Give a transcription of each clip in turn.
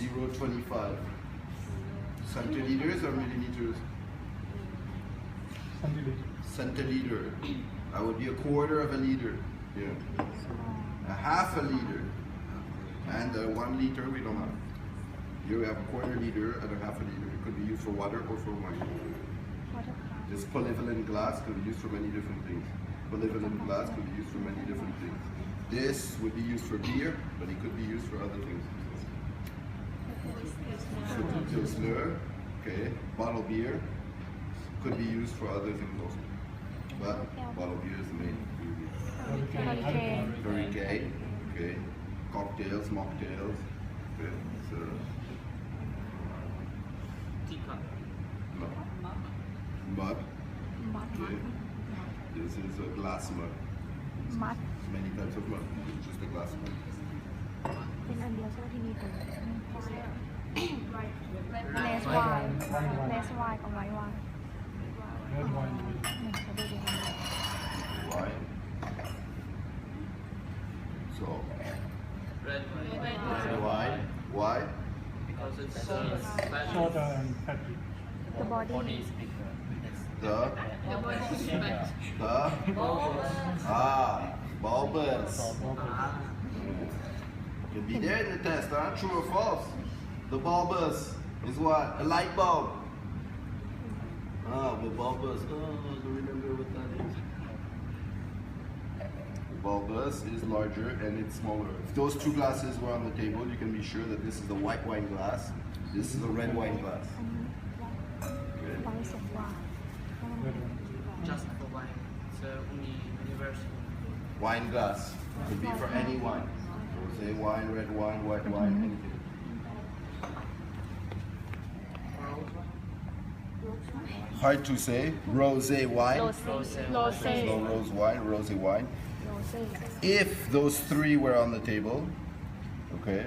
0.25. Centiliters or milliliters? Centiliter. That would be a quarter of a liter. Yeah. A half a liter. And 1 liter we don't have. Here we have a quarter liter and a half a liter. It could be used for water or for wine. This polyvalent glass could be used for many different things. Polyvalent glass could be used for many different things. This would be used for beer, but it could be used for other things. Pilsner, okay. Bottle beer could be used for other things also. But bottle beer is the main ingredient. Hurricane, okay. Cocktails, mocktails, okay. So, no. Mud. Okay. This is a glass mud. Mud. Many types of mud. It's just a glass mud. เป็นอันเดียวใช่ไหมที่มีตัว less wine less wine กับ white wine Red wine. Wine. So, Red red wine. Why? because it's Shorter and fatty. the body The bulbous. Could be there in the test, huh? True or false? The bulbous is what? A light bulb. Ah, the bulbous. Oh, I don't remember what that is. The bulbous is larger and it's smaller. If those two glasses were on the table, you can be sure that this is a white wine glass. This is a red wine glass. Okay. ไว้สุกกว่า Red wine. just for wine. It's universal. Wine glass. Could be for any wine. Rosé wine, red wine, white wine, anything. Hard to say. Rosé wine. rose There's no rose wine, rosé wine. rose If those three were on the table, okay,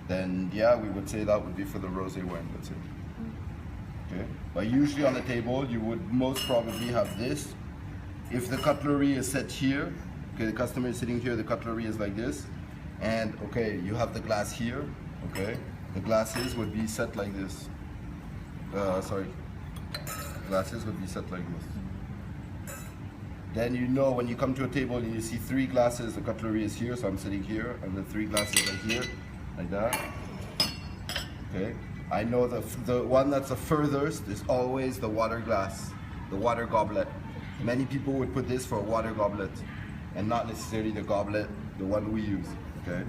then yeah, we would say that would be for the rosé wine. That's it. Okay, but usually on the table, you would most probably have this. If the cutlery is set here, okay, the customer is sitting here, the cutlery is like this, and okay, you have the glass here. Okay, the glasses would be set like this. Sorry, glasses would be set like this. Then you know when you come to a table and you see three glasses, the cutlery is here, so I'm sitting here, and the three glasses are here, like that. Okay, I know the one that's the furthest is always the water glass, the water goblet. Many people would put this for a water goblet, and not necessarily the goblet, the one we use. Okay,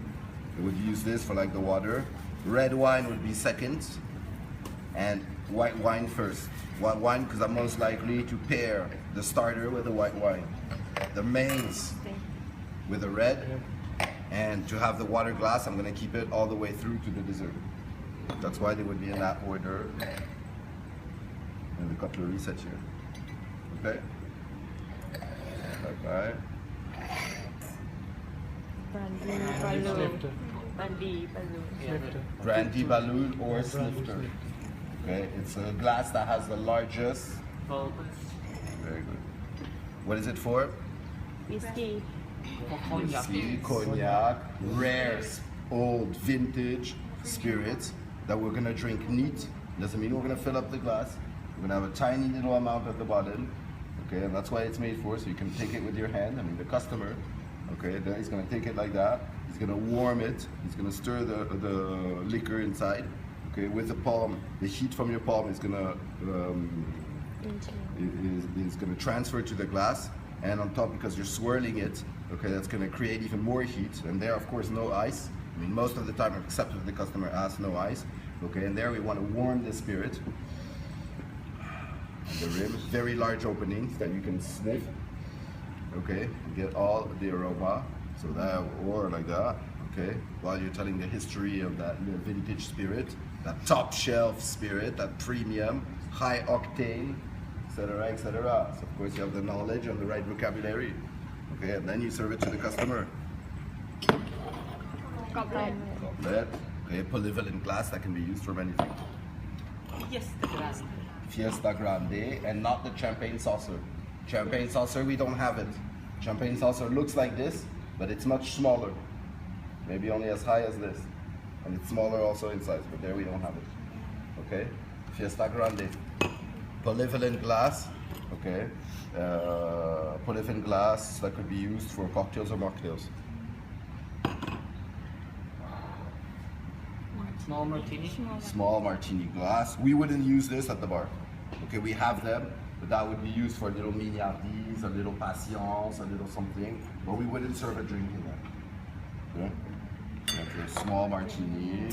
they would use this for like the water. Red wine would be second, and white wine first. White wine because I'm most likely to pair the starter with the white wine, the mains with the red, and to have the water glass, I'm going to keep it all the way through to the dessert. That's why they would be in that order. And the cutlery set here. Okay? Bye-bye. Brandy balloon or snifter. Okay, it's a glass that has the largest. Bulbous. Very good. What is it for? whiskey Whiskey, cognac, rare, old, vintage spirits that we're gonna drink neat. Doesn't mean we're gonna fill up the glass. We're gonna have a tiny little amount at the bottom. Okay, and that's why it's made for, so you can take it with your hand. I mean, the customer, okay, then he's gonna take it like that. He's gonna warm it. He's gonna stir the liquor inside. Okay, with the palm, the heat from your palm is gonna is gonna transfer to the glass, and on top, because you're swirling it, okay, that's gonna create even more heat. And there, of course, no ice. I mean, most of the time, except if the customer asks, no ice. Okay, and there we want to warm the spirit. The rim, very large openings that you can sniff. Okay, and get all the aroma. So that, or like that. Okay, while you're telling the history of that vintage spirit, that top shelf spirit, that premium, high octane, etc., etc. So of course you have the knowledge and the right vocabulary. Okay, and then you serve it to the customer. Goblet, okay, polyvalent glass that can be used for many things. Yes, the glass. Fiesta Grande, and not the champagne saucer. Champagne saucer, we don't have it. Champagne saucer looks like this, but it's much smaller. Maybe only as high as this. and it's smaller also in size, but there we don't have it. Okay, Fiesta Grande, polyvinyl glass. Okay, polyvinyl glass that could be used for cocktails or mocktails. Small martini. Small martini glass. We wouldn't use this at the bar. Okay, we have them, but that would be used for a little milliardise, a little patience, a little something, but we wouldn't serve a drink in there. Okay? Like a small martini,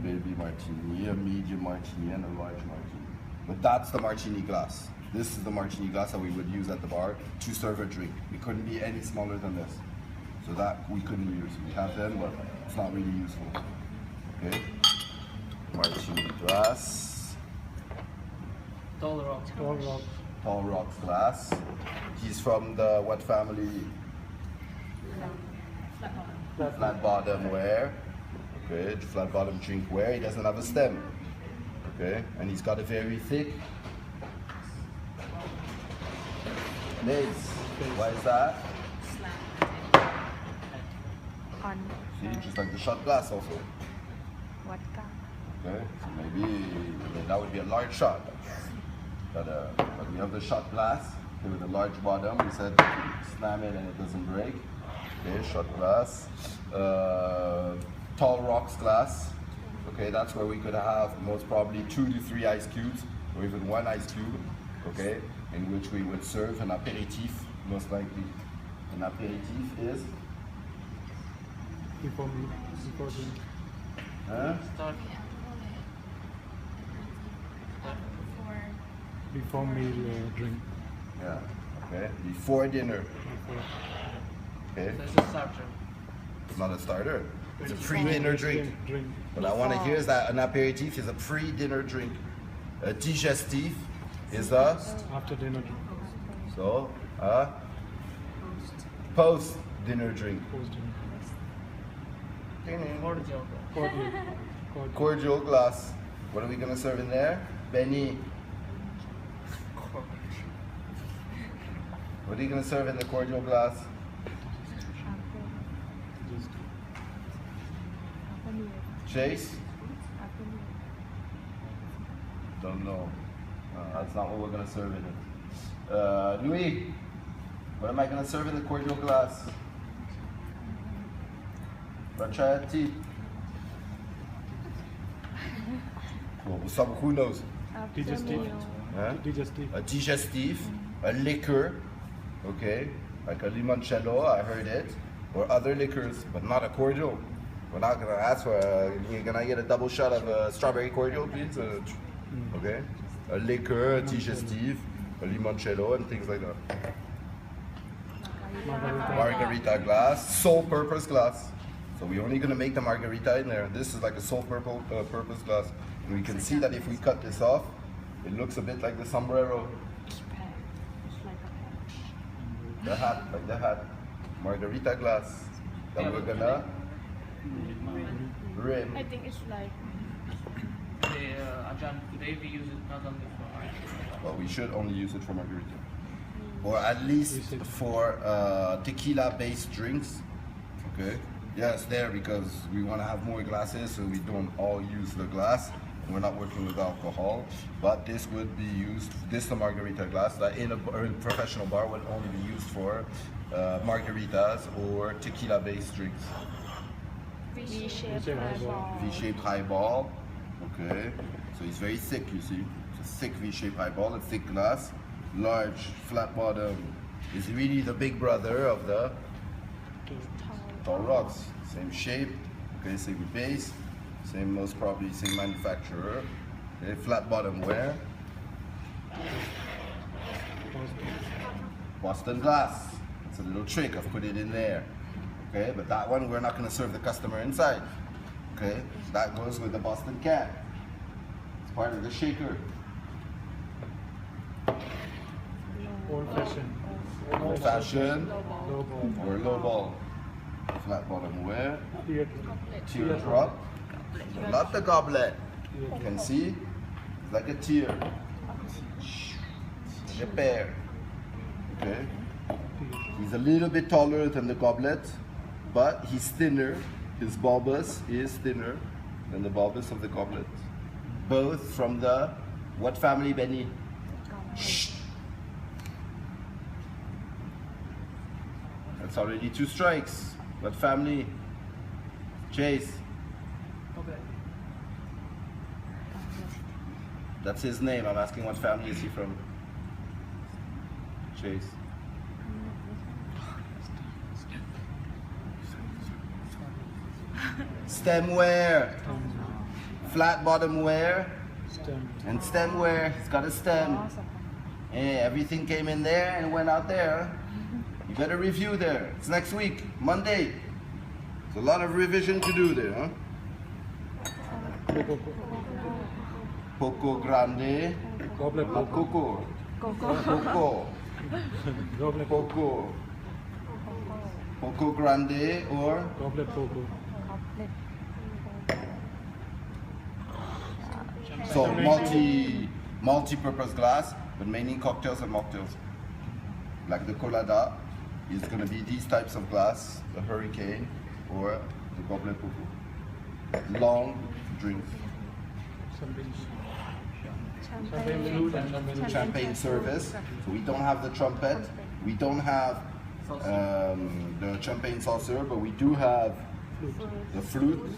baby martini, a medium martini, and a large martini. But that's the martini glass. This is the martini glass that we would use at the bar to serve a drink. It couldn't be any smaller than this. So that we couldn't use. We have them, but it's not really useful. Okay? Martini glass. Tall rock. Tall rock. Tall Rocks glass. He's from the what family? Flat bottom ware. Okay, flat bottom drinkware. He doesn't have a stem. Okay, and he's got a very thick base. Why is that? On See, just like the shot glass also. vodka. Okay, so maybe that would be a large shot. But we have the shot glass okay, with a large bottom. We said slam it and it doesn't break. Okay, shot glass. Tall rocks glass. Okay, that's where we could have most probably 2 to 3 ice cubes, or even 1 ice cube. Okay, in which we would serve an aperitif, most likely. An aperitif is. Before drink. Huh? Start. Before meal drink. Yeah. Okay. Before dinner. Before. Okay. So it's a starter. It's not a starter. It's a pre-dinner drink. Drink. What I want to hear is that an aperitif is a pre-dinner drink. A digestif is a After dinner drink. so a post-dinner drink. Post dinner. Cordial. Cordial. Cordial glass. What are we gonna serve in there? Benny. What are you gonna serve in the cordial glass? Just Chase? Don't know. That's not what we're gonna serve in it. Louis, what am I gonna serve in the cordial glass? Rachati. Well, who knows? digestive. Huh? Digestive. A digestif, a liquor, okay, like a limoncello, I heard it, or other liquors, but not a cordial. We're not gonna ask for. Can I get a double shot of strawberry cordial, please? Okay, a liquor, a digestif, a limoncello, and things like that. Margarita glass, sole purpose glass. So we're only gonna make the margarita in there. This is like a sole purpose glass. And we can see that if we cut this off, it looks a bit like the sombrero. The hat, like the hat. Margarita glass. That we're gonna rim. I think it's like Today we use it not only for art. Well, we should only use it for margarita. Or at least for tequila-based drinks. Okay. Yeah, it's there because we want to have more glasses, so we don't all use the glass. We're not working with alcohol, but this would be used. This the margarita glass that in a professional bar would only be used for margaritas or tequila-based drinks. V-shaped highball. V-shaped highball. Okay, so it's very thick. You see, it's a thick V-shaped highball, a thick glass, large flat bottom. Is really the big brother of the tall rocks. Same shape. Okay, same base. Same, most probably same manufacturer. Okay, flat bottom ware. Boston glass. It's a little trick. I've put it in there. Okay, but that one we're not going to serve the customer inside. Okay, so that goes with the Boston can. It's part of the shaker. Old fashioned. Old fashioned Low ball. or low ball. Flat bottom ware. Teardrop. Teardrop. Not the goblet. You can see, it's like a tear. Like a pear. Okay. He's a little bit taller than the goblet, but he's thinner his bulbous is thinner than the bulbous of the goblet. Both from the what family, Benny? Shh. That's already 2 strikes. What family? Chase. Okay. That's his name. I'm asking what family is he from? Chase. Stemware. Flat bottom ware Stem. and stemware. It's got a stem. Hey, everything came in there and went out there. You got a review there. It's next week, Monday. There's a lot of revision to do there, huh? Poco grande. Goblet poco. Coco. Coco. Poco. Goblet Poco. Poco grande or Goblet poco. so multi-purpose glass, but mainly cocktails and mocktails. Like the colada is gonna be these types of glass, the hurricane or the goblet poco. Long drinks. Champagne. Champagne flute and champagne. Champagne service. So we don't have the trumpet, we don't have the champagne saucer, but we do have the flute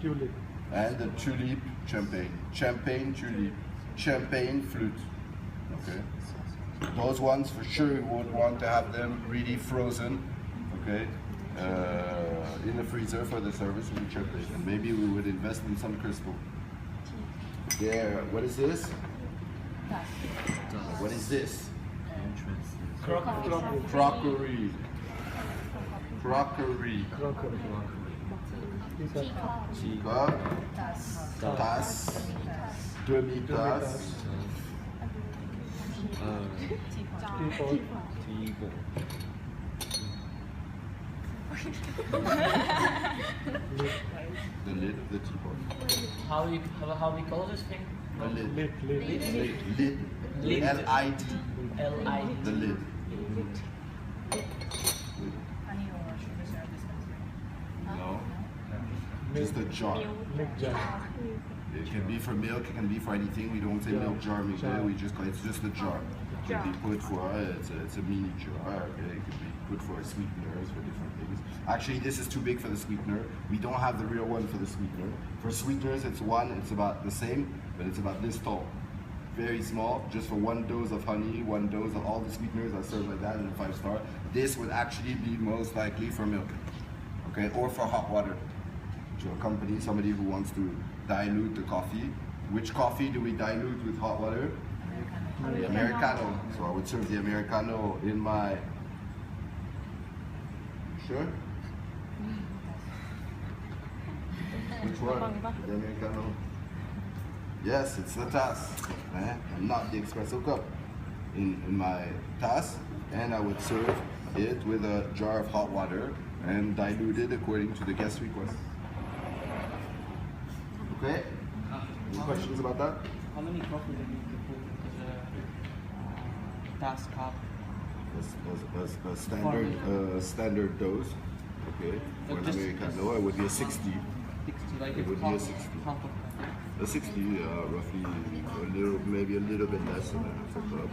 Tulip. and the tulip champagne. Champagne tulip. Champagne flute. Okay. Those ones for sure you would want to have them really frozen. Okay. In the freezer for the service with the champagne. And maybe we would invest in some crystal. There. What is this? What is this? Crockery. Crockery. Crockery. Crockery. Teacup. Tasse. Demi-tasse. Teapot. The lid of the teapot. How we call this thing? The lid. Lid. Lid. Lid. L-I-D. L-I. The lid. No. Just a jar. Milk jar. It can be for milk, it can be for anything. We don't say Jar. milk jar, Jar. we just call it, it's just a jar. It can be put for, it's a mini jar, okay? It can be put for sweeteners, for different things. Actually, this is too big for the sweetener. We don't have the real one for the sweetener. For sweeteners, it's about the same, but it's about this tall. Very small, just for 1 dose of honey, 1 dose of all the sweeteners are served like that in a 5-star. This would actually be most likely for milk, okay? Or for hot water. To accompany somebody who wants to dilute the coffee. Which coffee do we dilute with hot water? The Americano. So I would serve the Americano in my... Sure? Which one? The Americano. Yes, it's the tasse, and not the espresso cup. In my tasse, and I would serve it with a jar of hot water and dilute it according to the guest request. Okay? Any questions about that? How many coffee do you need to put into the task cup? A standard dose. Okay. For an Just- Americano, it would be a 60. 60, like It would be a 60. half of A 60, roughly, maybe a little bit less than a half a cup.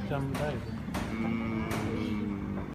Champagne. Mm,